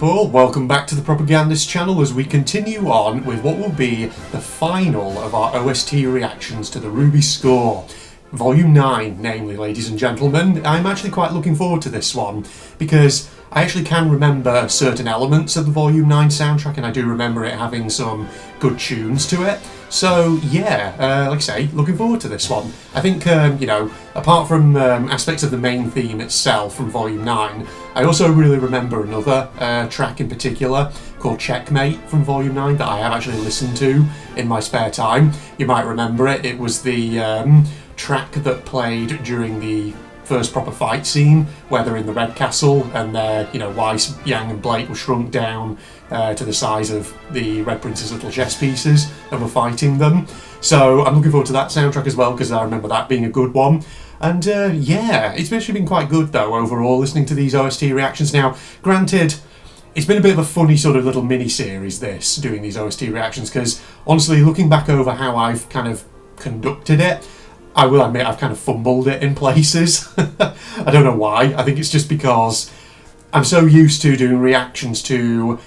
people, welcome back to the Propagandist channel as we continue on with what will be the final of our OST reactions to the RWBY score. Volume 9, namely, ladies and gentlemen. I'm actually quite looking forward to this one because I actually can remember certain elements of the Volume 9 soundtrack, and I do remember it having some good tunes to it. So yeah, like I say, looking forward to this one. I think, apart from aspects of the main theme itself from Volume 9, I also really remember another track in particular called Checkmate from Volume 9 that I have actually listened to in my spare time. You might remember it. It was the track that played during the first proper fight scene where they're in the Red Castle and Weiss, Yang and Blake were shrunk down to the size of the Red Prince's little chess pieces and were fighting them. So I'm looking forward to that soundtrack as well because I remember that being a good one. And yeah, it's actually been quite good though overall listening to these OST reactions. Now, granted, it's been a bit of a funny sort of little mini-series this, doing these OST reactions, because honestly, looking back over how I've kind of conducted it, I will admit I've kind of fumbled it in places. I don't know why. I think it's just because I'm so used to doing reactions to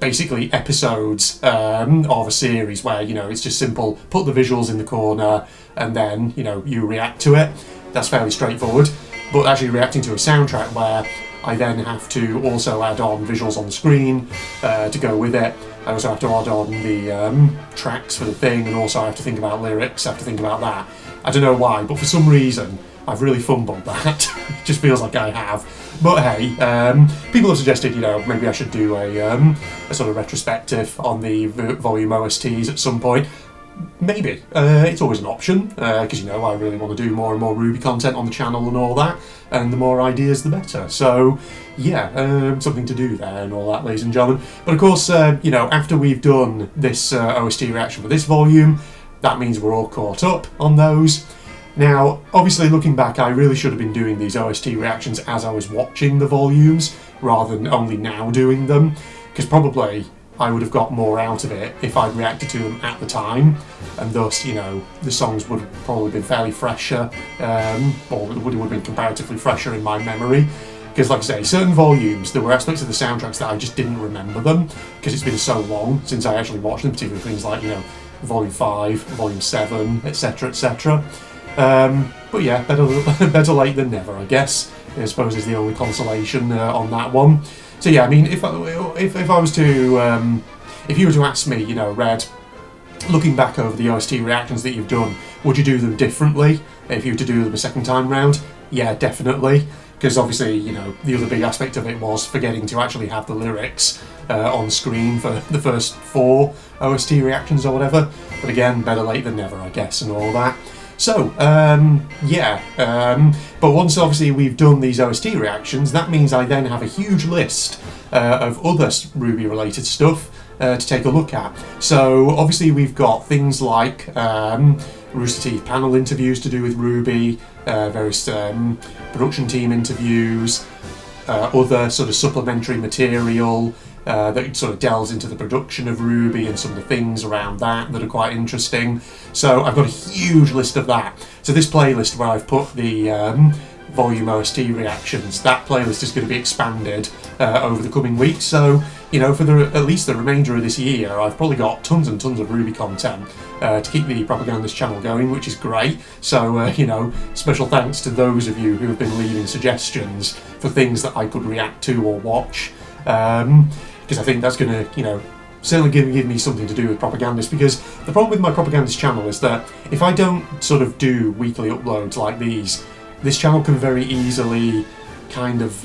basically episodes of a series where, it's just simple, put the visuals in the corner and then, you react to it. That's fairly straightforward. But actually reacting to a soundtrack where I then have to also add on visuals on the screen to go with it. I also have to add on the tracks for the thing, and also I have to think about lyrics, I have to think about that. I don't know why, but for some reason I've really fumbled that. It just feels like I have. But hey, people have suggested, maybe I should do a sort of retrospective on the volume OSTs at some point. Maybe. It's always an option, because, I really want to do more and more RWBY content on the channel and all that, and the more ideas, the better. So, yeah, something to do there and all that, ladies and gentlemen. But of course, after we've done this OST reaction for this volume, that means we're all caught up on those. Now, obviously, looking back, I really should have been doing these OST reactions as I was watching the volumes, rather than only now doing them, because probably I would have got more out of it if I'd reacted to them at the time, and thus, the songs would have probably been fairly fresher, or would have been comparatively fresher in my memory. Because, like I say, certain volumes, there were aspects of the soundtracks that I just didn't remember them, because it's been so long since I actually watched them, particularly things like, Volume 5, Volume 7, etc, etc. But yeah, better late than never, I guess. I suppose is the only consolation on that one. So yeah, I mean, if I was to, if you were to ask me, Red, looking back over the OST reactions that you've done, would you do them differently if you were to do them a second time round? Yeah, definitely. Because obviously, the other big aspect of it was forgetting to actually have the lyrics on screen for the first 4 OST reactions or whatever. But again, better late than never, I guess, and all that. So, but once obviously we've done these OST reactions, that means I then have a huge list of other RWBY related stuff to take a look at. So obviously we've got things like Rooster Teeth panel interviews to do with RWBY, various production team interviews, other sort of supplementary material that sort of delves into the production of RWBY and some of the things around that are quite interesting. So I've got a huge list of that. So this playlist where I've put the volume OST reactions, that playlist is going to be expanded over the coming weeks. So, for at least the remainder of this year, I've probably got tons and tons of RWBY content to keep the Propagandist channel going, which is great. So, special thanks to those of you who have been leaving suggestions for things that I could react to or watch. Because I think that's going to, certainly give me something to do with Propagandist, because the problem with my Propagandist channel is that if I don't sort of do weekly uploads like these, this channel can very easily kind of,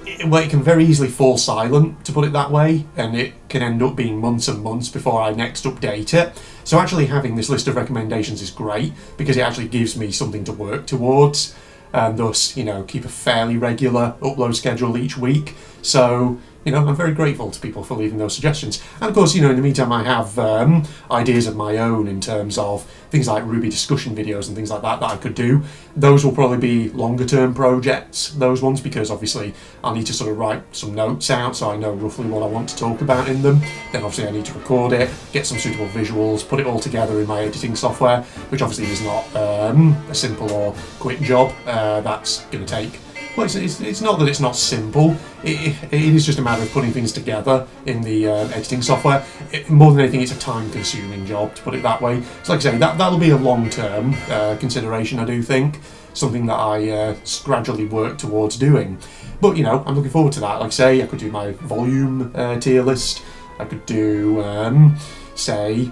it can very easily fall silent, to put it that way, and it can end up being months and months before I next update it. So actually having this list of recommendations is great, because it actually gives me something to work towards, and thus, keep a fairly regular upload schedule each week. So, I'm very grateful to people for leaving those suggestions. And of course, in the meantime, I have ideas of my own in terms of things like RWBY discussion videos and things like that I could do. Those will probably be longer term projects, those ones, because obviously I'll need to sort of write some notes out so I know roughly what I want to talk about in them. Then obviously I need to record it, get some suitable visuals, put it all together in my editing software, which obviously is not a simple or quick job. That's going to take well, it's not that it's not simple. It is just a matter of putting things together in the editing software. More than anything, it's a time-consuming job, to put it that way. So like I say, that'll be a long-term consideration, I do think. Something that I gradually work towards doing. But, you know, I'm looking forward to that. Like I say, I could do my volume tier list. I could do, say,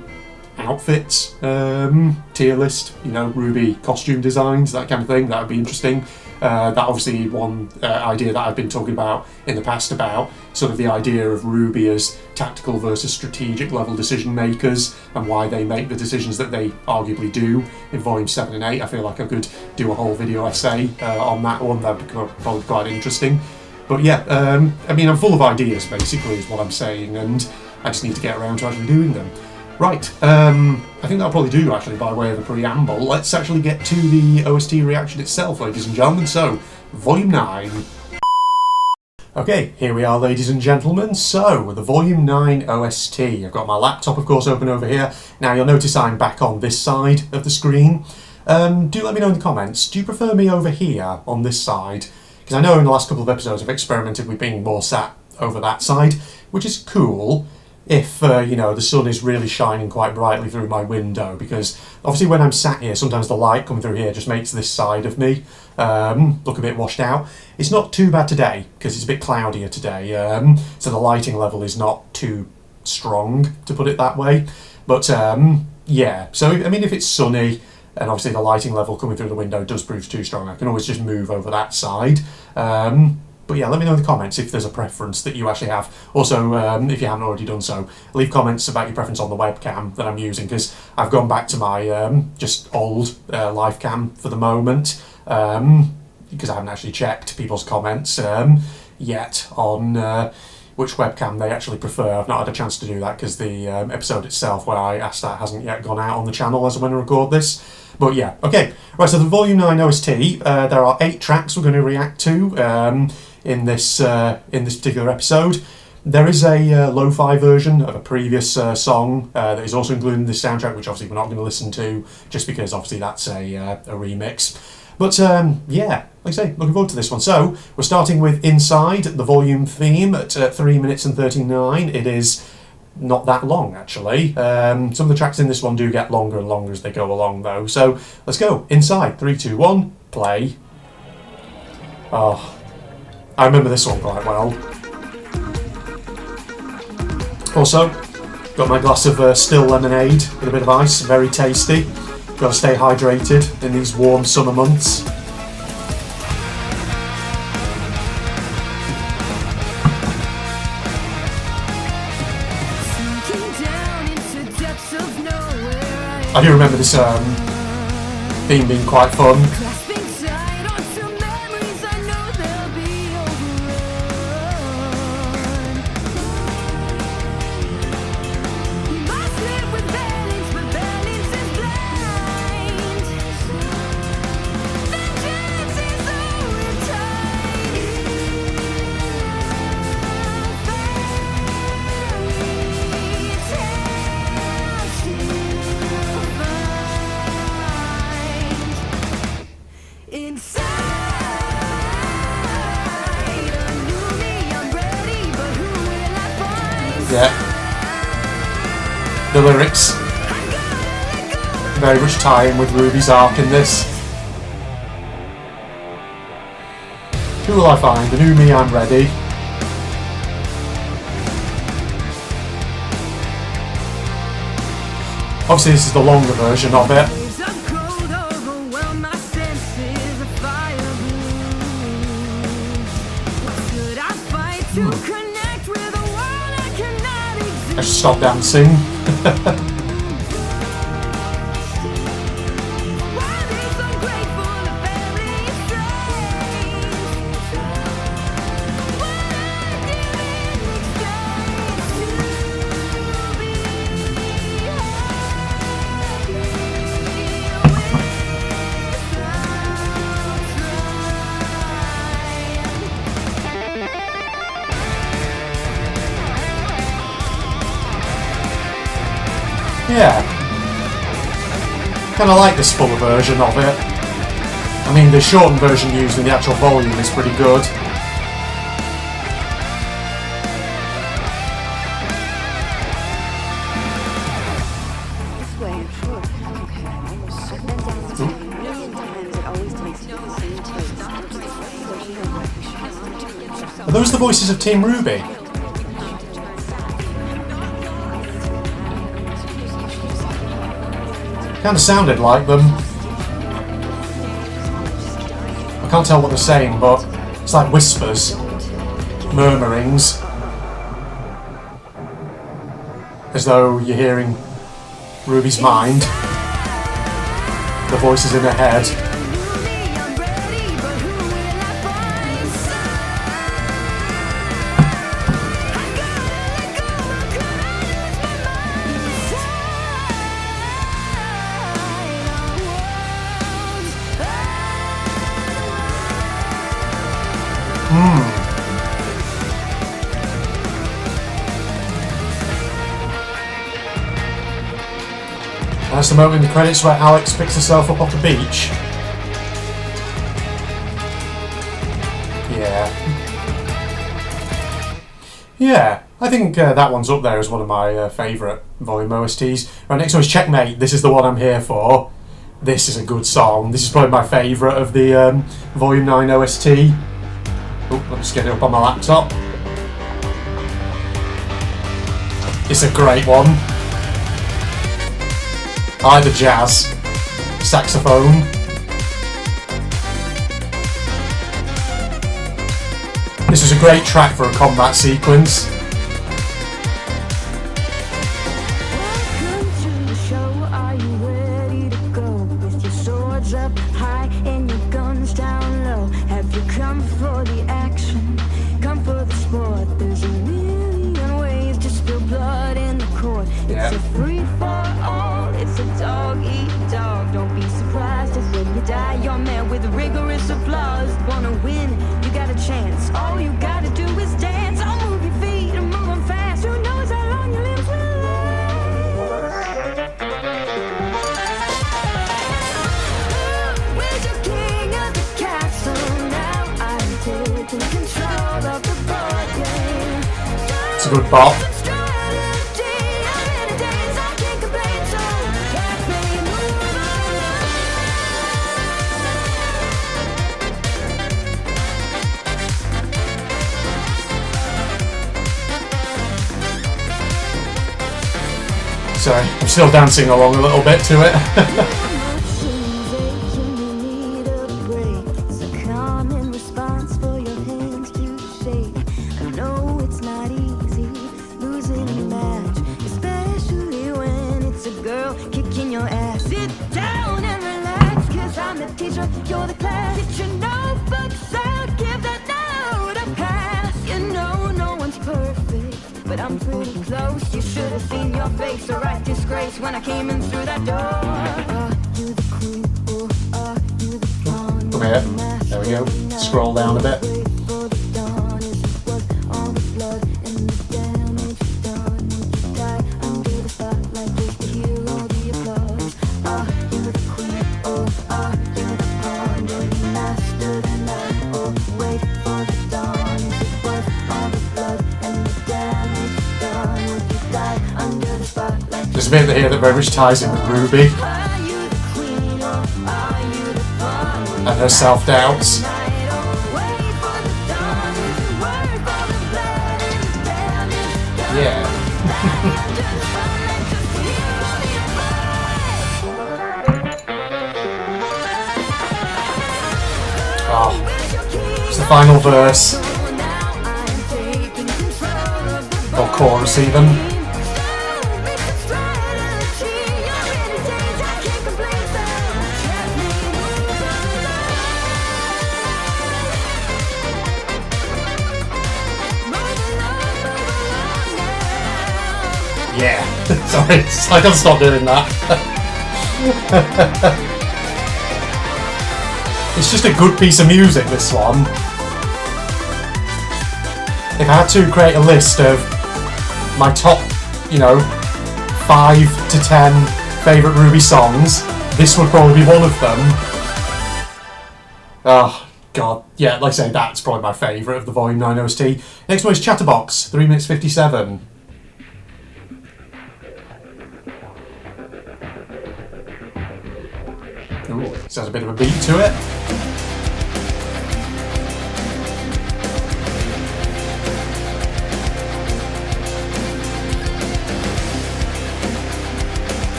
outfits tier list, you know, RWBY costume designs, that kind of thing. That would be interesting. That obviously one idea that I've been talking about in the past, about sort of the idea of RWBY as tactical versus strategic level decision makers, and why they make the decisions that they arguably do in volume 7 and 8. I feel like I could do a whole video essay on that one. That would be probably quite interesting. But yeah, I mean, I'm full of ideas, basically, is what I'm saying, and I just need to get around to actually doing them. Right, I think that'll probably do, actually, by way of a preamble. Let's actually get to the OST reaction itself, ladies and gentlemen. So, Volume 9. Okay, here we are, ladies and gentlemen. So, the Volume 9 OST. I've got my laptop, of course, open over here. Now, you'll notice I'm back on this side of the screen. Do let me know in the comments, do you prefer me over here, on this side? Because I know in the last couple of episodes I've experimented with being more sat over that side, which is cool. If, you know, the sun is really shining quite brightly through my window, because obviously when I'm sat here, sometimes the light coming through here just makes this side of me look a bit washed out. It's not too bad today, because it's a bit cloudier today, so the lighting level is not too strong, to put it that way. But, yeah, so, I mean, if it's sunny, and obviously the lighting level coming through the window does prove too strong, I can always just move over that side. But yeah, let me know in the comments if there's a preference that you actually have. Also, if you haven't already done so, leave comments about your preference on the webcam that I'm using, because I've gone back to my just old live cam for the moment, because I haven't actually checked people's comments yet on which webcam they actually prefer. I've not had a chance to do that because the episode itself where I asked that hasn't yet gone out on the channel as of when I record this. But yeah, okay. Right, so the Volume 9 OST, there are 8 tracks we're going to react to in this particular episode. There is a lo-fi version of a previous song that is also included in this soundtrack, which obviously we're not going to listen to, just because obviously that's a remix. But yeah, like I say, looking forward to this one. So we're starting with Inside, the volume theme, at 3 minutes and 39. It is not that long, actually. Some of the tracks in this one do get longer and longer as they go along, though. So let's go. Inside. 3, 2, 1, play. Oh, I remember this one quite well. Also, got my glass of still lemonade with a bit of ice, very tasty. Got to stay hydrated in these warm summer months. I do remember this theme being quite fun. Yeah. The lyrics very much tie in with RWBY's arc in this. Who will I find? The new me, I'm ready. Obviously this is the longer version of it. I should stop dancing. Yeah. Kind of like this fuller version of it. I mean, the shortened version used in the actual volume is pretty good. Are those the voices of Team RWBY? Kind of sounded like them. I can't tell what they're saying, but it's like whispers, murmurings, as though you're hearing RWBY's mind, the voices in her head. That's the moment in the credits where Alex picks herself up off the beach. Yeah, I think that one's up there as one of my favourite volume OSTs. Right, next one is Checkmate. This is the one I'm here for. This is a good song. This is probably my favourite of the Volume 9 OST. Oh, I'm just getting it up on my laptop. It's a great one. I like the jazz, saxophone. This was a great track for a combat sequence. Welcome to the show. Are you ready to go? With your swords up high and your guns down low. Have you come for the action? Come for the sport. There's a million ways to spill blood in the court. It's a free for all. It's a dog eat dog. Don't be surprised if when you die you're met with rigorous applause. Wanna win? You got a chance. All you gotta do is dance. I'll move your feet and move them fast. Who knows how long your limbs will last? Where's your king of the castle? Now I'm taking control of the board game. It's a good bop. Sorry, I'm still dancing along a little bit to it. You're the class. Get your notebooks out, give that note a pass. You know no one's perfect, but I'm pretty close. You should have seen your face, a right disgrace when I came in through that door. You the queen, you the pawn. Come here. There we go. Scroll down a bit. There's a bit here that very much ties in with RWBY and her self-doubts. Yeah. Oh, it's the final verse. Or chorus even. Yeah, sorry, I can't stop doing that. It's just a good piece of music, this one. If I had to create a list of my top, 5 to 10 favourite RWBY songs, this would probably be one of them. Oh, God. Yeah, like I say, that's probably my favourite of the Volume 9 OST. Next one is Chatterbox, 3 minutes 57. Ooh, this has a bit of a beat to it.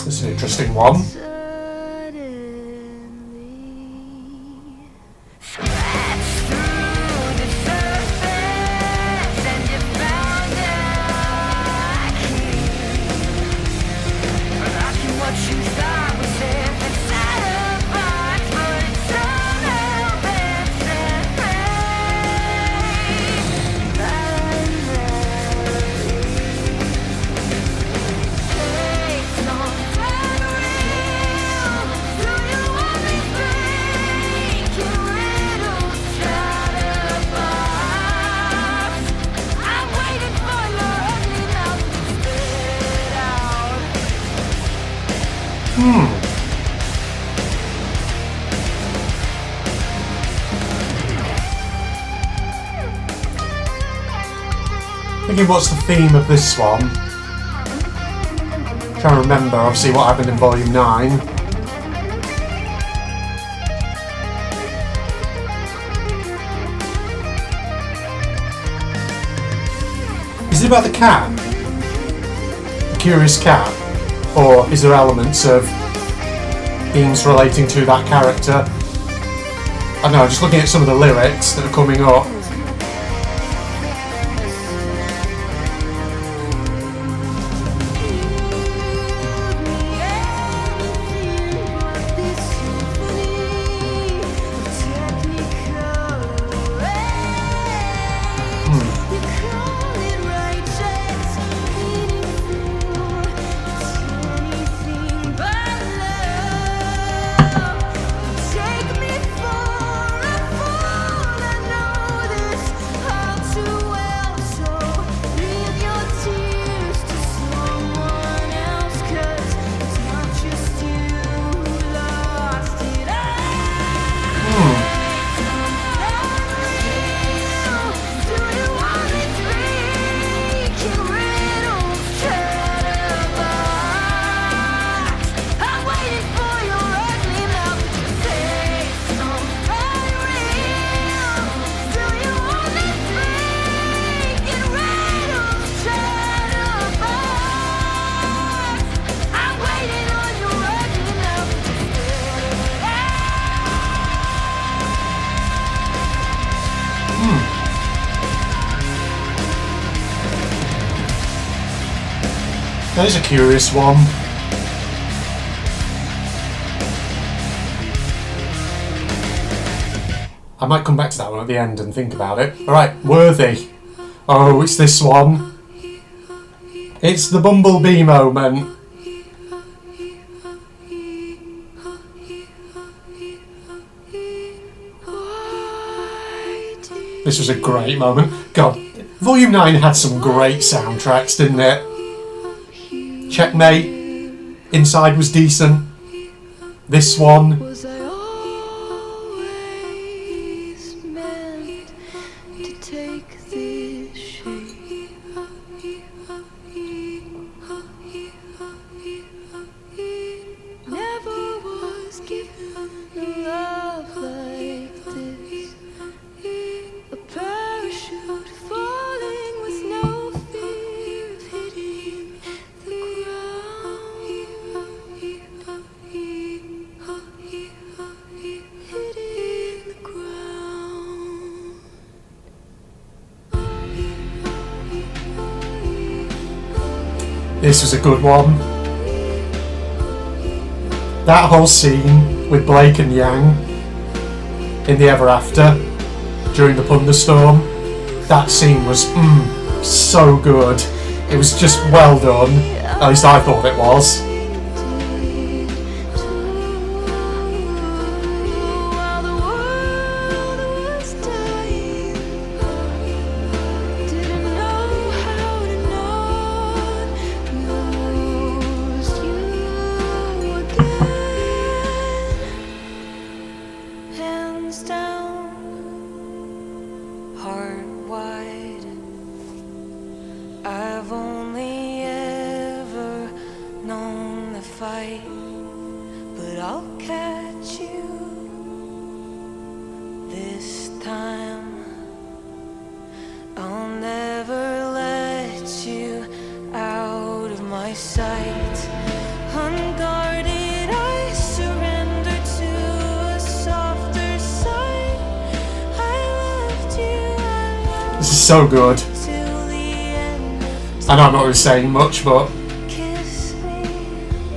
It's an interesting one. Thinking what's the theme of this one? Trying to remember obviously what happened in Volume 9. Is it about the cat? The curious cat? Or is there elements of themes relating to that character? I don't know, just looking at some of the lyrics that are coming up. That is a curious one. I might come back to that one at the end and think about it. Alright, Worthy. Oh, it's this one. It's the Bumblebee moment. This was a great moment. God, Volume 9 had some great soundtracks, didn't it? Checkmate, Inside was decent. This one. Was I always meant to take this shape? Never was given a love like this. A parachute falling with no fear of hitting the ground. this was a good one. That whole scene with Blake and Yang in the Ever After during the thunderstorm, that scene was so good. It was just well done. At least I thought it was. This is so good. I know I'm not really saying much, but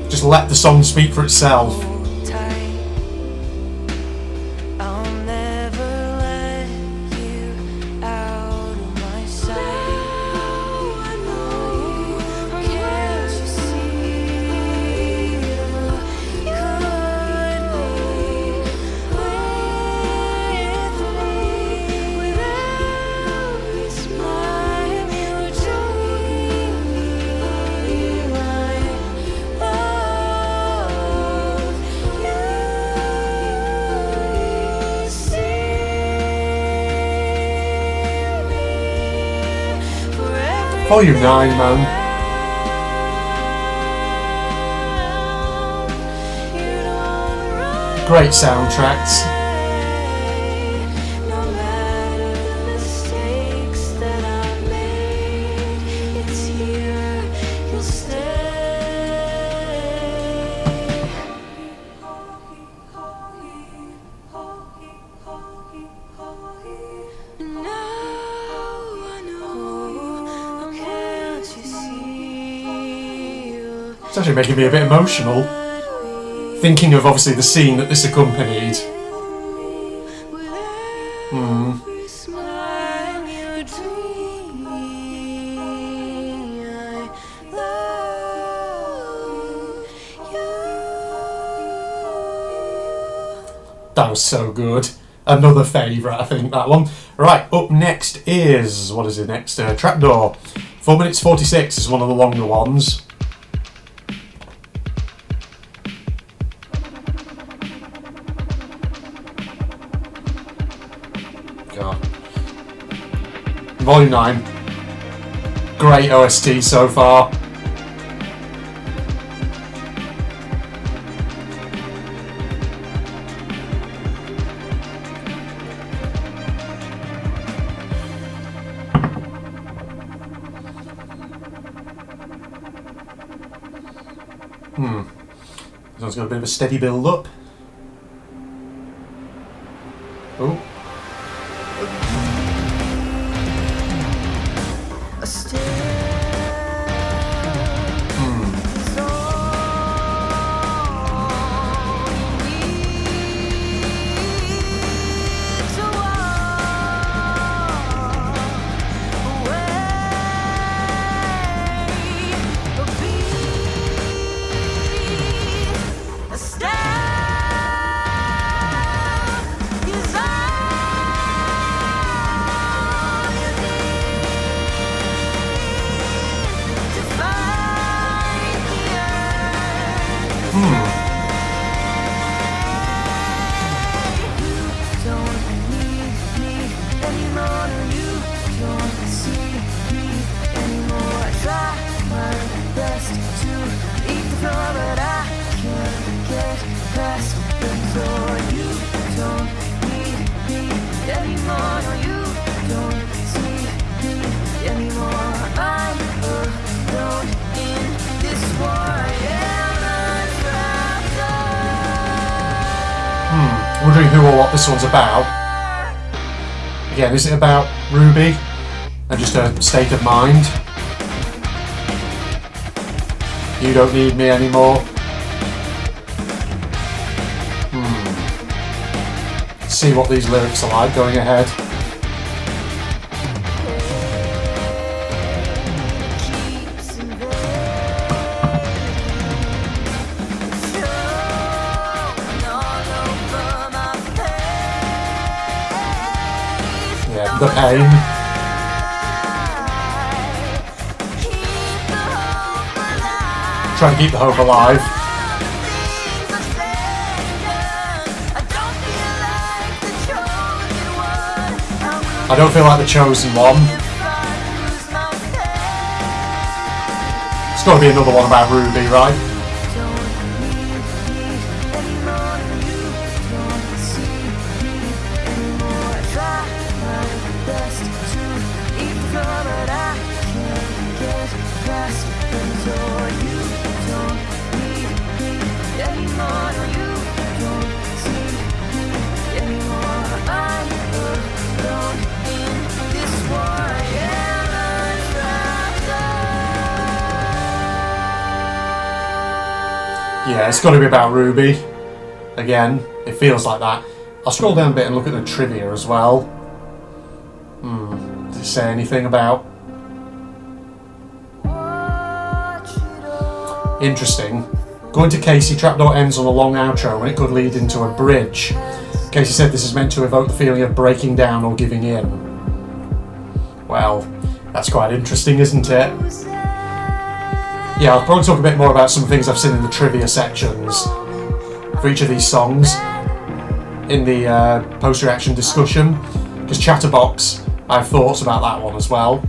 just let the song speak for itself. Volume 9, man. Great soundtracks. It's actually making me a bit emotional, thinking of obviously the scene that this accompanied. That was so good. Another favourite, I think, that one. Right, up next is, what is it next? Trapdoor. 4 minutes 46 is one of the longer ones. Volume 9. Great OST so far. This one's got a bit of a steady build up. Oh. Wondering who or what this one's about. Again, is it about RWBY and just a state of mind? You don't need me anymore. See what these lyrics are like going ahead. Yeah, the pain. Trying to keep the hope alive. I don't feel like the chosen one. It's got to be another one about Ruby, right? Yeah, it's got to be about Ruby. Again, it feels like that. I'll scroll down a bit and look at the trivia as well. Does it say anything about? Interesting. Going to Casey, Trapdoor ends on a long outro when it could lead into a bridge. Casey said this is meant to evoke the feeling of breaking down or giving in. Well, that's quite interesting, isn't it? Yeah, I'll probably talk a bit more about some things I've seen in the trivia sections for each of these songs in the post-reaction discussion, because Chatterbox, I have thoughts about that one as well.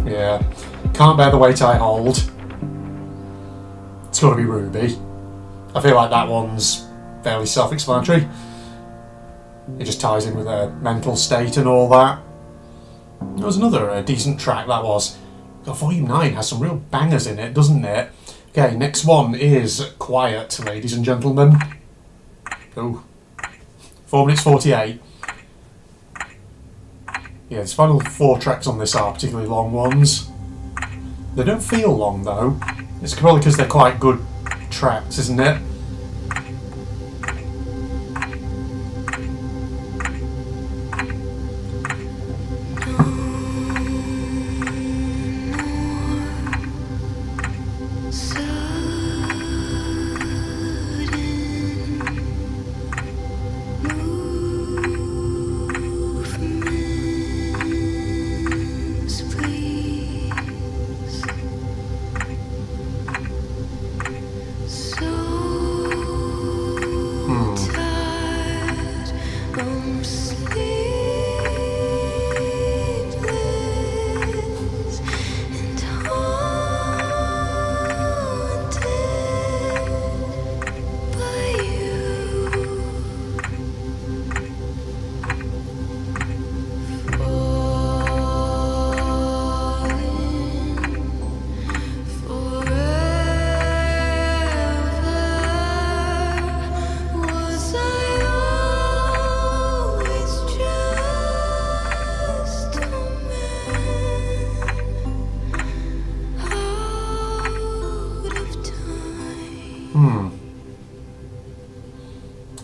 Yeah, can't bear the weight I hold. It's got to be Ruby. I feel like that one's fairly self-explanatory. It just ties in with her mental state and all that. There was another decent track that was. God, Volume 9 has some real bangers in it, doesn't it? Okay, next one is Quiet, ladies and gentlemen. Oh, 4 minutes 48. Yeah, the final 4 tracks on this are particularly long ones. They don't feel long though. It's probably because they're quite good tracks, isn't it?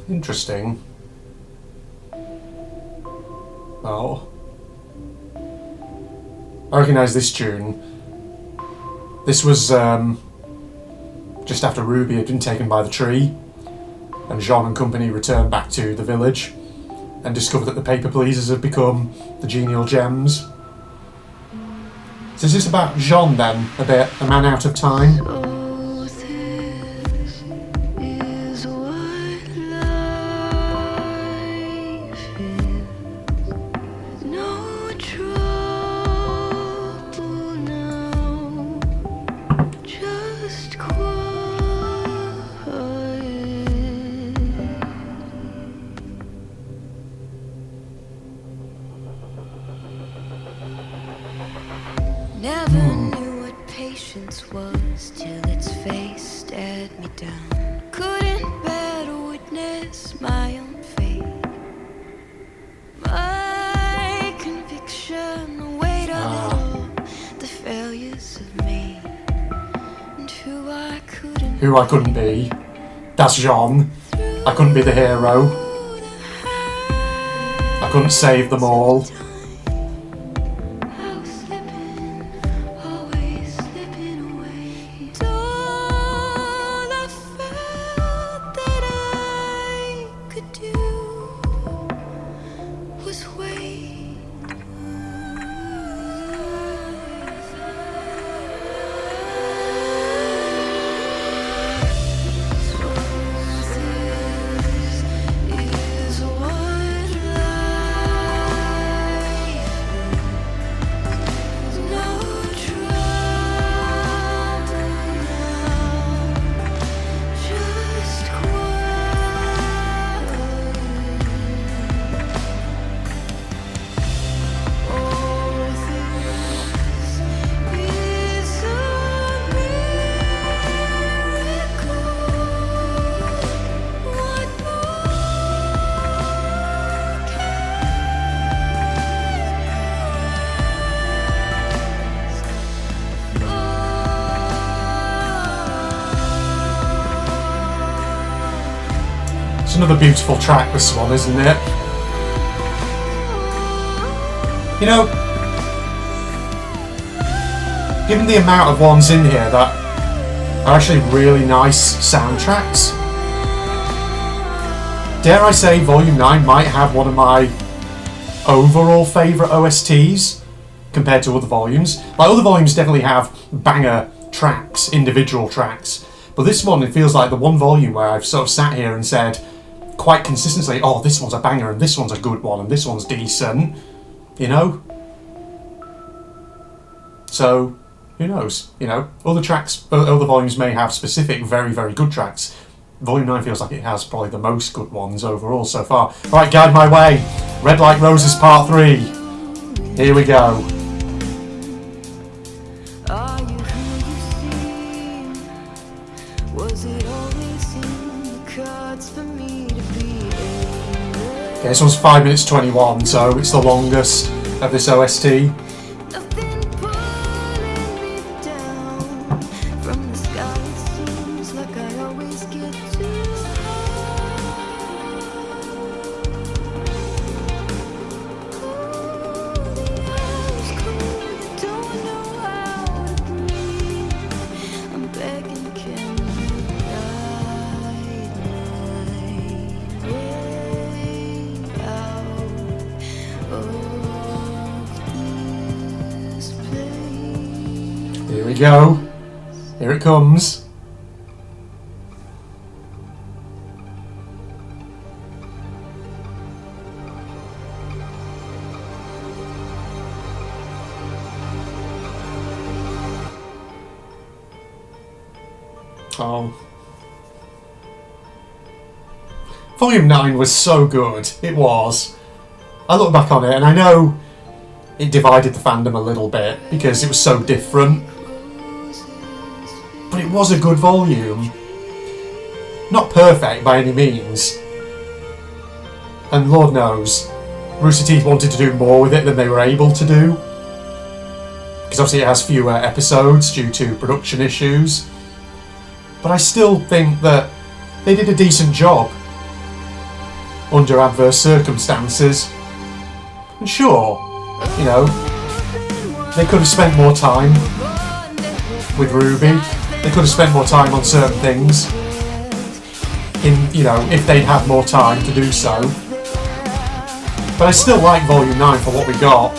Interesting. Oh. I recognise this tune. This was just after Ruby had been taken by the tree, and Jean and company returned back to the village and discovered that the paper pleasers had become the genial gems. So is this about Jean then, a bit, a man out of time? Never knew what patience was till its face stared me down. Couldn't bear to witness my own fate. My conviction, the weight of it all, the failures of me, and who I couldn't be. That's John. I couldn't be the hero. I couldn't save them all. It's another beautiful track, this one, isn't it? You know, given the amount of ones in here that are actually really nice soundtracks, dare I say Volume 9 might have one of my overall favourite OSTs compared to other volumes. Like, other volumes definitely have banger tracks, individual tracks, but this one, it feels like the one volume where I've sort of sat here and said quite consistently, oh, this one's a banger, and this one's a good one, and this one's decent, you know? So, who knows, you know? Other tracks, other volumes may have specific very, very good tracks. Volume 9 feels like it has probably the most good ones overall so far. Right, guide my way. Red Like Roses Part 3. Here we go. Are you who you seem? Was it always in the cards for me to be? Okay, this one's 5 minutes 21, so it's the longest of this OST. Nothing pulling me down from the sky. It seems like I always get too Here we go. Here it comes. Oh. Volume 9 was so good. It was. I look back on it and I know it divided the fandom a little bit because it was so different. But it was a good volume. Not perfect by any means. And Lord knows, Rooster Teeth wanted to do more with it than they were able to do. Because obviously it has fewer episodes due to production issues. But I still think that they did a decent job under adverse circumstances. And sure, you know, they could have spent more time with Ruby. They could have spent more time on certain things. You know, if they'd had more time to do so. But I still like Volume 9 for what we got.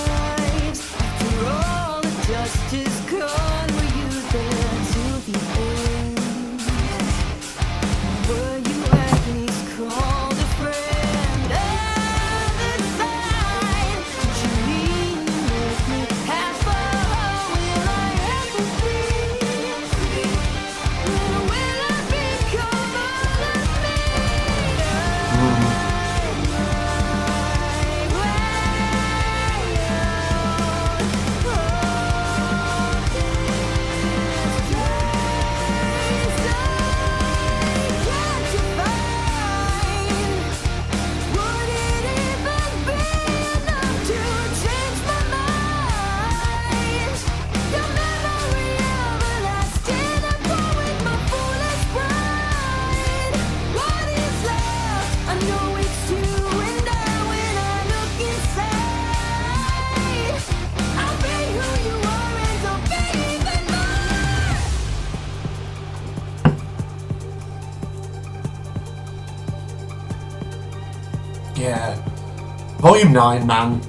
Volume 9, man.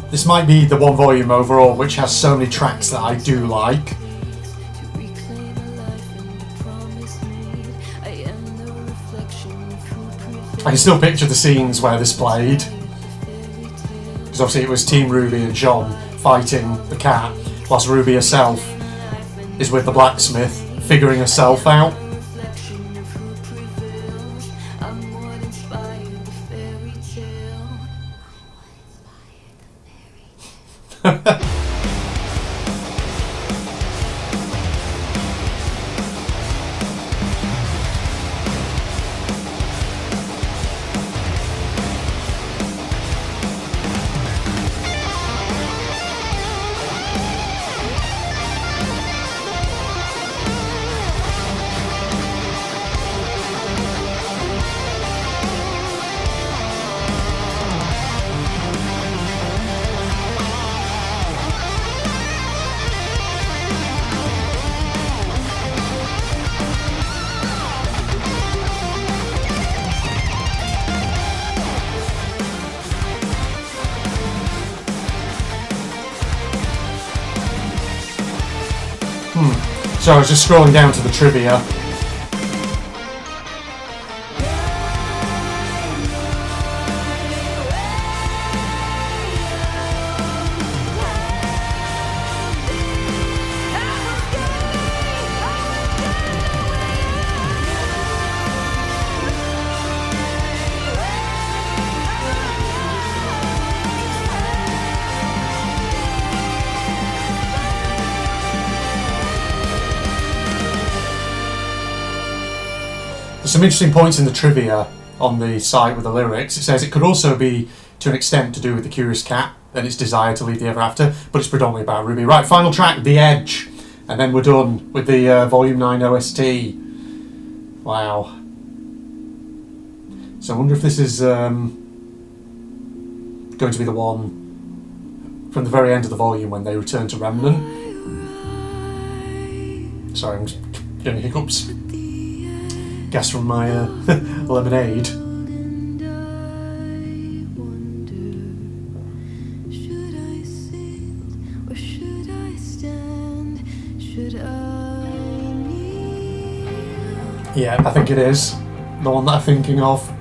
This might be the one volume overall which has so many tracks that I do like. I can still picture the scenes where this played. Because obviously it was Team RWBY and John fighting the cat, whilst RWBY herself is with the blacksmith, figuring herself out. So I was just scrolling down to the trivia. Some interesting points in the trivia on the site with the lyrics. It says it could also be to an extent to do with the curious cat and its desire to lead the ever after, but it's predominantly about RWBY. Right, final track, The Edge, and then we're done with the Volume 9 OST. Wow. So I wonder if this is going to be the one from the very end of the volume when they return to Remnant. Sorry, I'm getting hiccups. Gas from my lemonade. Yeah, I think it is the one that I'm thinking of.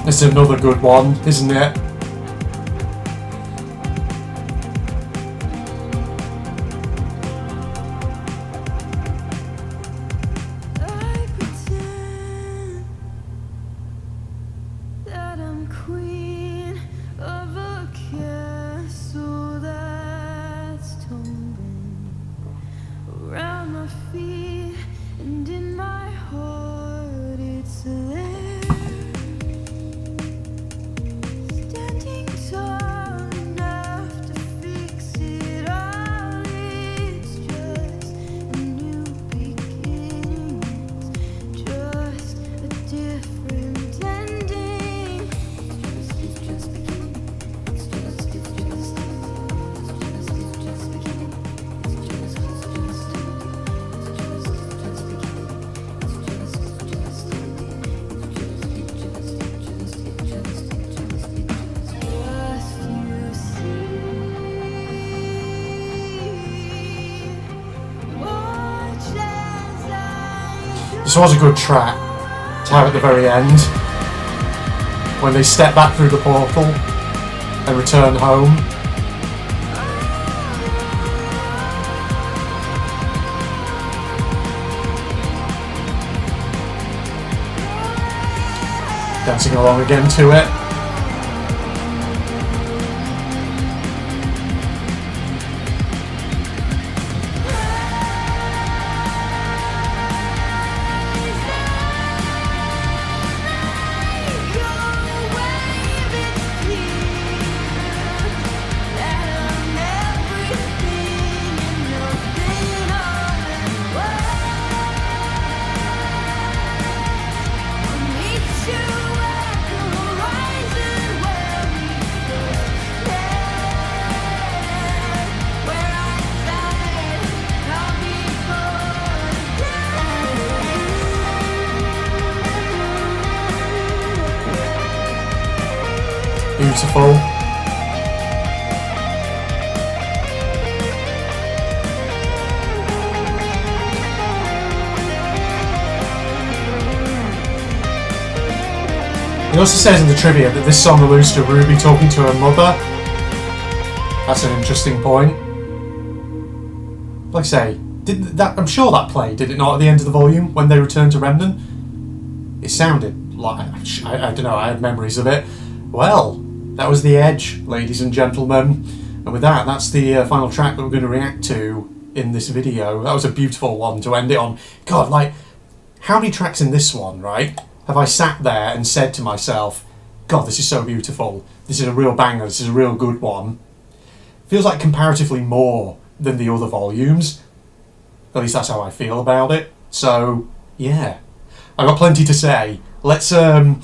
This is another good one, isn't it? This was a good track to have at the very end when they step back through the portal and return home. Dancing along again to it. beautiful? It also says in the trivia that this song alludes to Ruby talking to her mother. That's an interesting point. Like I say, I'm sure that played, did it not, at the end of the volume when they returned to Remnant? It sounded like, I don't know, I had memories of it. Well, that was The Edge, ladies and gentlemen. And with that, that's the final track that we're going to react to in this video. That was a beautiful one to end it on. God, like, how many tracks in this one, right, have I sat there and said to myself, God, this is so beautiful. This is a real banger. This is a real good one. Feels like comparatively more than the other volumes. At least that's how I feel about it. So, yeah. I've got plenty to say. Let's sort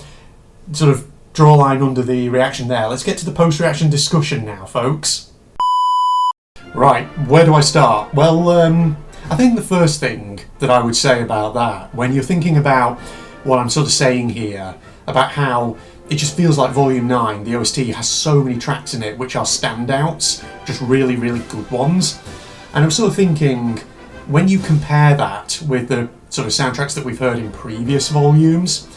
of draw a line under the reaction there. Let's get to the post-reaction discussion now, folks. Right, where do I start? Well, I think the first thing that I would say about that, when you're thinking about what I'm sort of saying here, about how it just feels like Volume 9, the OST, has so many tracks in it which are standouts, just really, really good ones. And I'm sort of thinking, when you compare that with the sort of soundtracks that we've heard in previous volumes,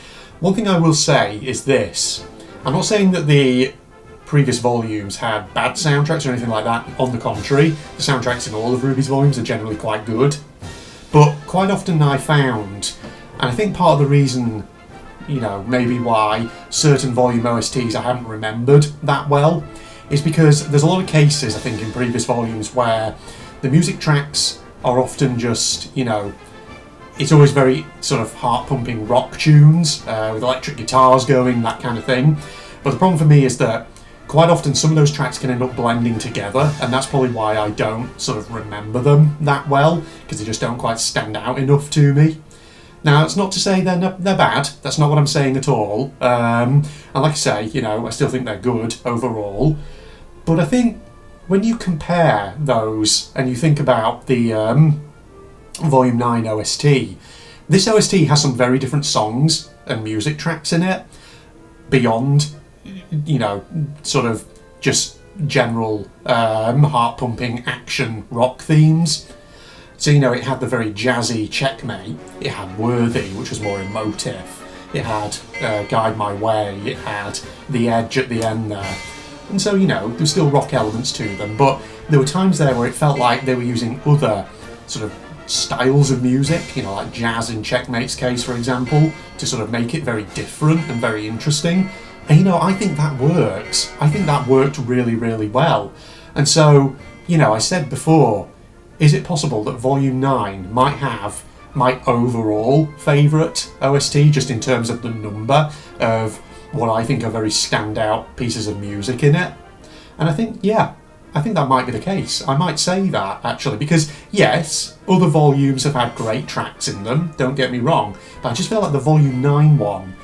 one thing I will say is this. I'm not saying that the previous volumes had bad soundtracks or anything like that. On the contrary, the soundtracks in all of RWBY's volumes are generally quite good. But quite often I found, and I think part of the reason, you know, maybe why certain volume OSTs I haven't remembered that well, is because there's a lot of cases, I think, in previous volumes where the music tracks are often just, you know, it's always very sort of heart-pumping rock tunes with electric guitars going, that kind of thing. But the problem for me is that quite often some of those tracks can end up blending together, and that's probably why I don't sort of remember them that well, because they just don't quite stand out enough to me. Now, that's not to say they're bad. That's not what I'm saying at all. And like I say, you know, I still think they're good overall. But I think when you compare those and you think about the Volume 9 OST, this OST has some very different songs and music tracks in it, beyond, you know, sort of just general heart-pumping action rock themes. So, you know, it had the very jazzy Checkmate, it had Worthy, which was more emotive, it had Guide My Way, it had The Edge at the end there. And so, you know, there were still rock elements to them, but there were times there where it felt like they were using other sort of styles of music, you know, like jazz in Checkmate's case, for example, to sort of make it very different and very interesting. And, you know, I think that works. I think that worked really, really well. And so, you know, I said before, is it possible that Volume 9 might have my overall favourite OST, just in terms of the number of what I think are very standout pieces of music in it? And I think, yeah, I think that might be the case. I might say that, actually, because, yes, other volumes have had great tracks in them, don't get me wrong, but I just feel like the Volume 9 one,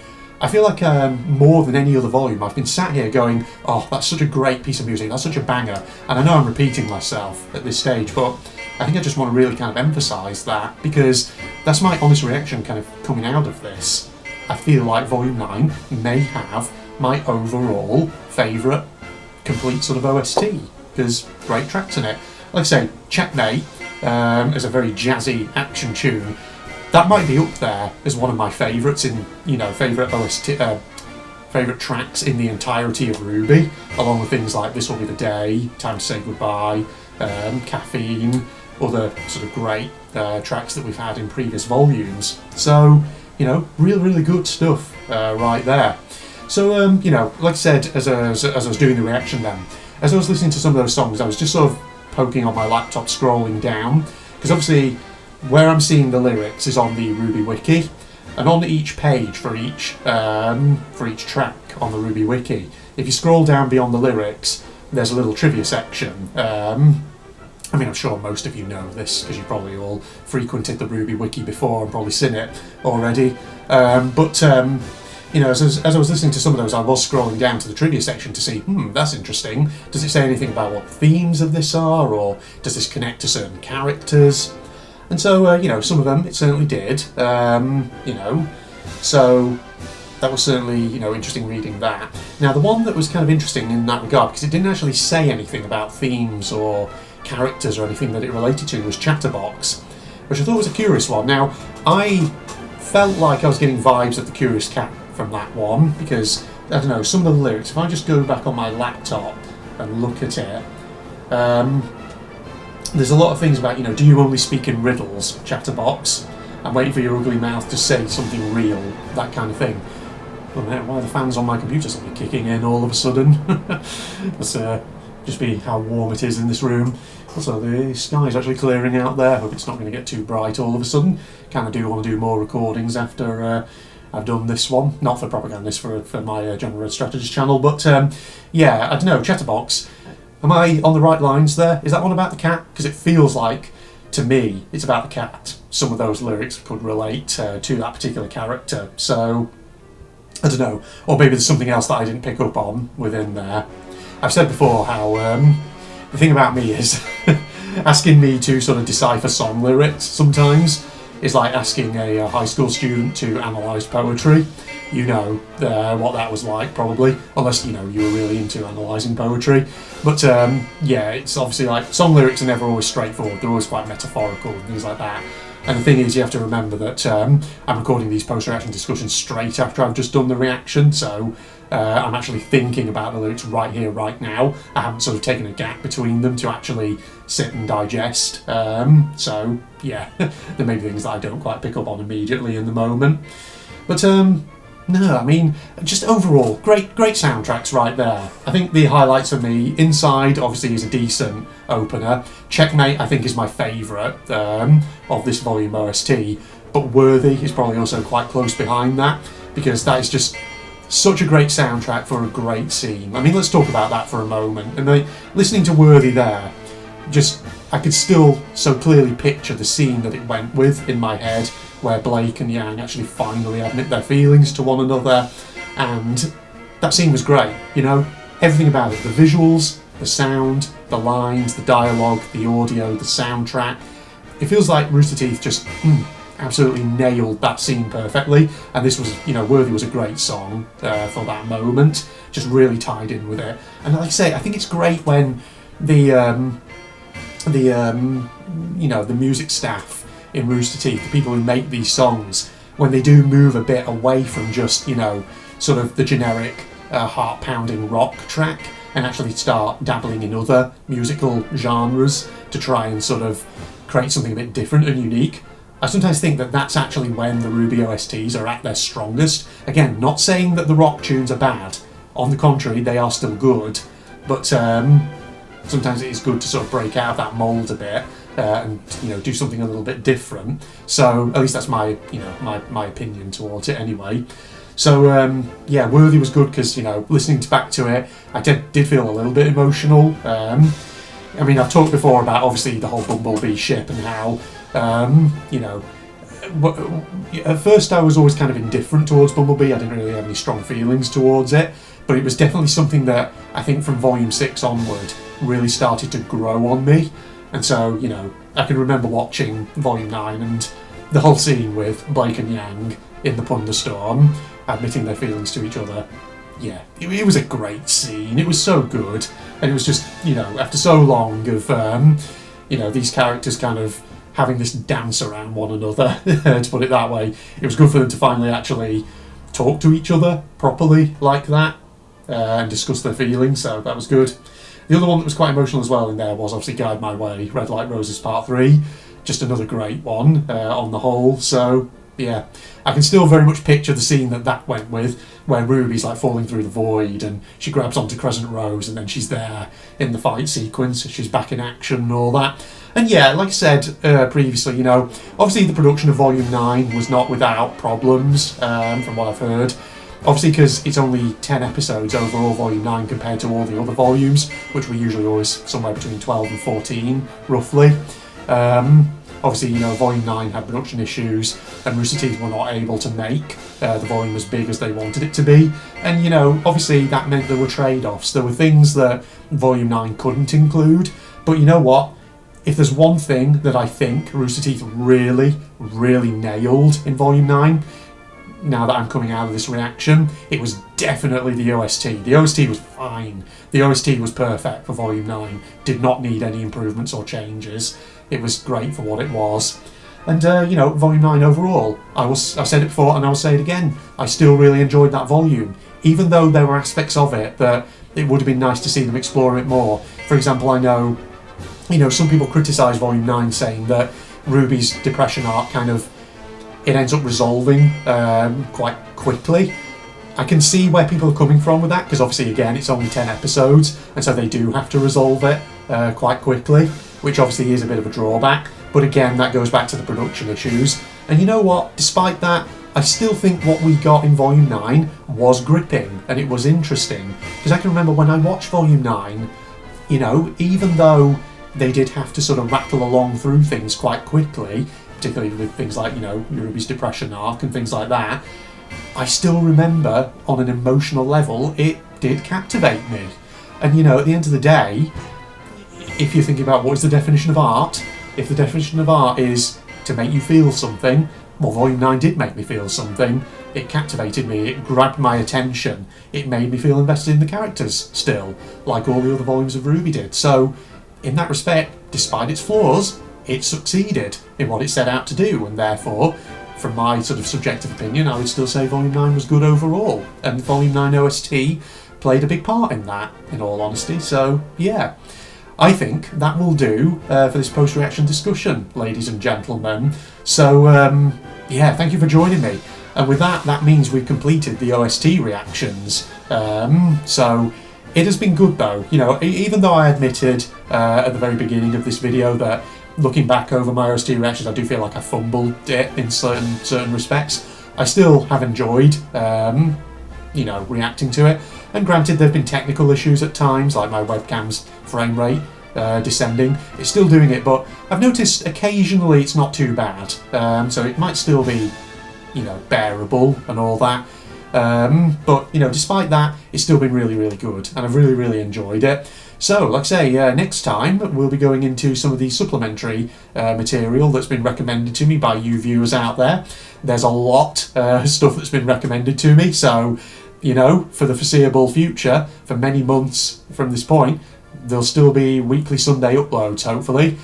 I feel like more than any other volume, I've been sat here going, oh, that's such a great piece of music, that's such a banger. And I know I'm repeating myself at this stage, but I think I just want to really kind of emphasise that, because that's my honest reaction kind of coming out of this. I feel like Volume 9 may have my overall favourite complete sort of OST. There's great tracks in it. Like I say, Checkmate is a very jazzy action tune. That might be up there as one of my favourites in, you know, favourite OST, favourite tracks in the entirety of RWBY, along with things like This Will Be the Day, Time to Say Goodbye, Caffeine, other sort of great tracks that we've had in previous volumes. So, you know, really, really good stuff right there. So, you know, like I said, as I was doing the reaction then, as I was listening to some of those songs, I was just sort of poking on my laptop, scrolling down, because obviously where I'm seeing the lyrics is on the RWBY Wiki, and on each page for each track on the RWBY Wiki, if you scroll down beyond the lyrics, there's a little trivia section. I mean, I'm sure most of you know this, because you've probably all frequented the RWBY Wiki before and probably seen it already. You know, as I was listening to some of those, I was scrolling down to the trivia section to see, that's interesting. Does it say anything about what the themes of this are, or does this connect to certain characters? And so, you know, some of them it certainly did. You know, so that was certainly, interesting reading that. Now, the one that was kind of interesting in that regard, because it didn't actually say anything about themes or characters or anything that it related to, was Chatterbox, which I thought was a curious one. Now, I felt like I was getting vibes of The Curious Cat from that one, because, I don't know, some of the lyrics, if I just go back on my laptop and look at it, there's a lot of things about, do you only speak in riddles, Chatterbox? I'm waiting for your ugly mouth to say something real, that kind of thing. Well, why are the fans on my computer suddenly kicking in all of a sudden? That's just be how warm it is in this room. Also, the sky's actually clearing out there. I hope it's not going to get too bright all of a sudden. Kind of do want to do more recordings after I've done this one. Not for Propagandist, for my General Red Strategist channel. But yeah, I don't know, Chatterbox. Am I on the right lines there? Is that one about the cat? Because it feels like, to me, it's about the cat. Some of those lyrics could relate to that particular character. So, I don't know. Or maybe there's something else that I didn't pick up on within there. I've said before how the thing about me is asking me to sort of decipher song lyrics sometimes is like asking a high school student to analyse poetry. You know what that was like, probably, unless you were really into analysing poetry. But yeah, it's obviously like song lyrics are never always straightforward. They're always quite metaphorical and things like that. And the thing is, you have to remember that I'm recording these post-reaction discussions straight after I've just done the reaction, so I'm actually thinking about the lyrics right here, right now. I haven't sort of taken a gap between them to actually sit and digest. So yeah, there may be things that I don't quite pick up on immediately in the moment. But no, I mean, just overall, great soundtracks right there. I think the highlights for me, Inside obviously is a decent opener. Checkmate I think is my favourite of this volume OST, but Worthy is probably also quite close behind that, because that is just such a great soundtrack for a great scene. I mean, let's talk about that for a moment. And listening to Worthy there, just I could still so clearly picture the scene that it went with in my head, where Blake and Yang actually finally admit their feelings to one another, and that scene was great. Everything about it, the visuals, the sound, the lines, the dialogue, the audio, the soundtrack. It feels like Rooster Teeth just absolutely nailed that scene perfectly, and this was, Worthy was a great song for that moment, just really tied in with it. And like I say, I think it's great when the music staff in Rooster Teeth, the people who make these songs, when they do move a bit away from just, sort of the generic heart-pounding rock track, and actually start dabbling in other musical genres to try and sort of create something a bit different and unique. I sometimes think that that's actually when the RWBY OSTs are at their strongest. Again, not saying that the rock tunes are bad. On the contrary, they are still good, but sometimes it is good to sort of break out of that mould a bit and do something a little bit different. So at least that's my my opinion towards it anyway. So yeah, Worthy was good because listening back to it, I did feel a little bit emotional. I mean, I've talked before about obviously the whole Bumblebee ship and how at first I was always kind of indifferent towards Bumblebee. I didn't really have any strong feelings towards it, but it was definitely something that I think from Volume 6 onward really started to grow on me. And so, I can remember watching Volume 9 and the whole scene with Blake and Yang in the thunderstorm, admitting their feelings to each other. Yeah, it was a great scene. It was so good. And it was just, after so long of, these characters kind of having this dance around one another, to put it that way, it was good for them to finally actually talk to each other properly like that and discuss their feelings, so that was good. The other one that was quite emotional as well in there was obviously Guide My Way, Red Light Roses Part 3. Just another great one on the whole. So, yeah, I can still very much picture the scene that went with, where Ruby's like falling through the void and she grabs onto Crescent Rose and then she's there in the fight sequence. She's back in action and all that. And yeah, like I said previously, obviously the production of Volume 9 was not without problems, from what I've heard. Obviously, because it's only 10 episodes overall, Volume 9, compared to all the other volumes, which were usually always somewhere between 12 and 14, roughly. Obviously, Volume 9 had production issues, and Rooster Teeth were not able to make the volume as big as they wanted it to be. And, obviously that meant there were trade-offs. There were things that Volume 9 couldn't include, but you know what? If there's one thing that I think Rooster Teeth really, really nailed in Volume 9, now that I'm coming out of this reaction, it was definitely the OST. The OST was fine. The OST was perfect for Volume 9. Did not need any improvements or changes. It was great for what it was. And, Volume 9 overall, I've said it before and I'll say it again, I still really enjoyed that volume. Even though there were aspects of it that it would have been nice to see them explore it more. For example, I know, some people criticise Volume 9 saying that RWBY's depression arc it ends up resolving quite quickly. I can see where people are coming from with that, because obviously, again, it's only 10 episodes, and so they do have to resolve it quite quickly, which obviously is a bit of a drawback. But again, that goes back to the production issues. And you know what? Despite that, I still think what we got in Volume 9 was gripping, and it was interesting. Because I can remember when I watched Volume 9, even though they did have to sort of rattle along through things quite quickly, particularly with things like, RWBY's depression arc and things like that, I still remember, on an emotional level, it did captivate me. And, at the end of the day, if you're thinking about what is the definition of art, if the definition of art is to make you feel something, well, Volume 9 did make me feel something. It captivated me, it grabbed my attention, it made me feel invested in the characters still, like all the other volumes of RWBY did. So, in that respect, despite its flaws, it succeeded in what it set out to do, and therefore, from my sort of subjective opinion, I would still say Volume 9 was good overall, and Volume 9 OST played a big part in that, in all honesty. So, yeah. I think that will do for this post-reaction discussion, ladies and gentlemen. So, thank you for joining me. And with that, that means we've completed the OST reactions. So, it has been good though. Even though I admitted at the very beginning of this video that looking back over my OST reactions, I do feel like I fumbled it in certain respects, I still have enjoyed, reacting to it. And granted, there have been technical issues at times, like my webcam's frame rate descending. It's still doing it, but I've noticed occasionally it's not too bad. So it might still be, bearable and all that. But, despite that, it's still been really, really good. And I've really, really enjoyed it. So, like I say, next time we'll be going into some of the supplementary material that's been recommended to me by you viewers out there. There's a lot of stuff that's been recommended to me, so for the foreseeable future, for many months from this point, there'll still be weekly Sunday uploads, hopefully.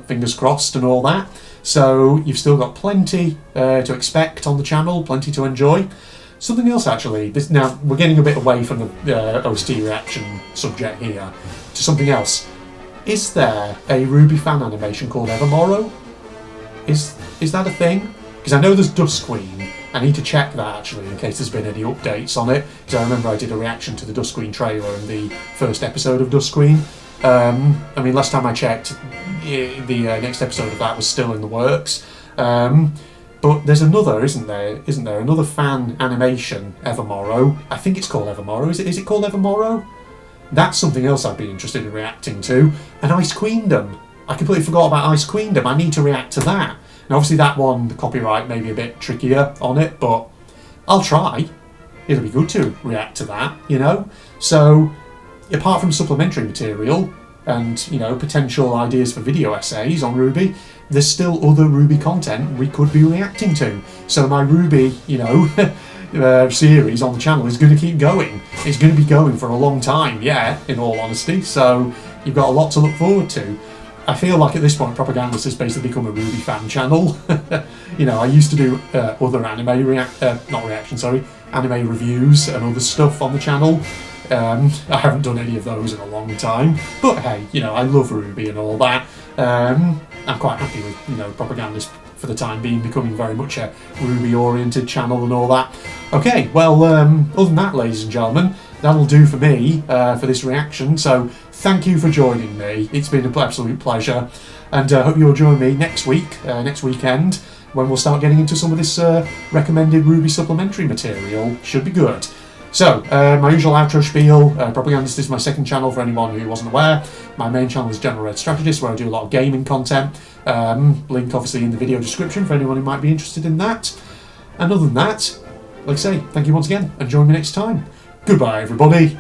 Fingers crossed and all that. So you've still got plenty to expect on the channel, plenty to enjoy. Something else, actually. Now, we're getting a bit away from the OST reaction subject here to something else. Is there a RWBY fan animation called Evermorrow? Is that a thing? Because I know there's Dusk Queen. I need to check that, actually, in case there's been any updates on it. Because I remember I did a reaction to the Dusk Queen trailer in the first episode of Dusk Queen. Last time I checked, the next episode of that was still in the works. But there's another, isn't there? Another fan animation, Evermorrow. I think it's called Evermorrow. Is it called Evermorrow? That's something else I'd be interested in reacting to. And Ice Queendom. I completely forgot about Ice Queendom. I need to react to that. And obviously that one, the copyright may be a bit trickier on it, but I'll try. It'll be good to react to that, So, apart from supplementary material and, potential ideas for video essays on RWBY, there's still other RWBY content we could be reacting to. So my RWBY, series on the channel is going to keep going. It's going to be going for a long time, in all honesty. So you've got a lot to look forward to. I feel like at this point, Propagandist has basically become a RWBY fan channel. I used to do other anime anime reviews and other stuff on the channel. I haven't done any of those in a long time. But hey, I love RWBY and all that. I'm quite happy with, Propagandist for the time being becoming very much a RWBY-oriented channel and all that. Okay, well, other than that, ladies and gentlemen, that'll do for me for this reaction. So thank you for joining me. It's been an absolute pleasure. And I hope you'll join me next weekend, when we'll start getting into some of this recommended RWBY supplementary material. Should be good. So, my usual outro spiel, Propagandist is my second channel for anyone who wasn't aware. My main channel is General Red Strategist, where I do a lot of gaming content. Link obviously in the video description for anyone who might be interested in that. And other than that, like I say, thank you once again, and join me next time. Goodbye, everybody.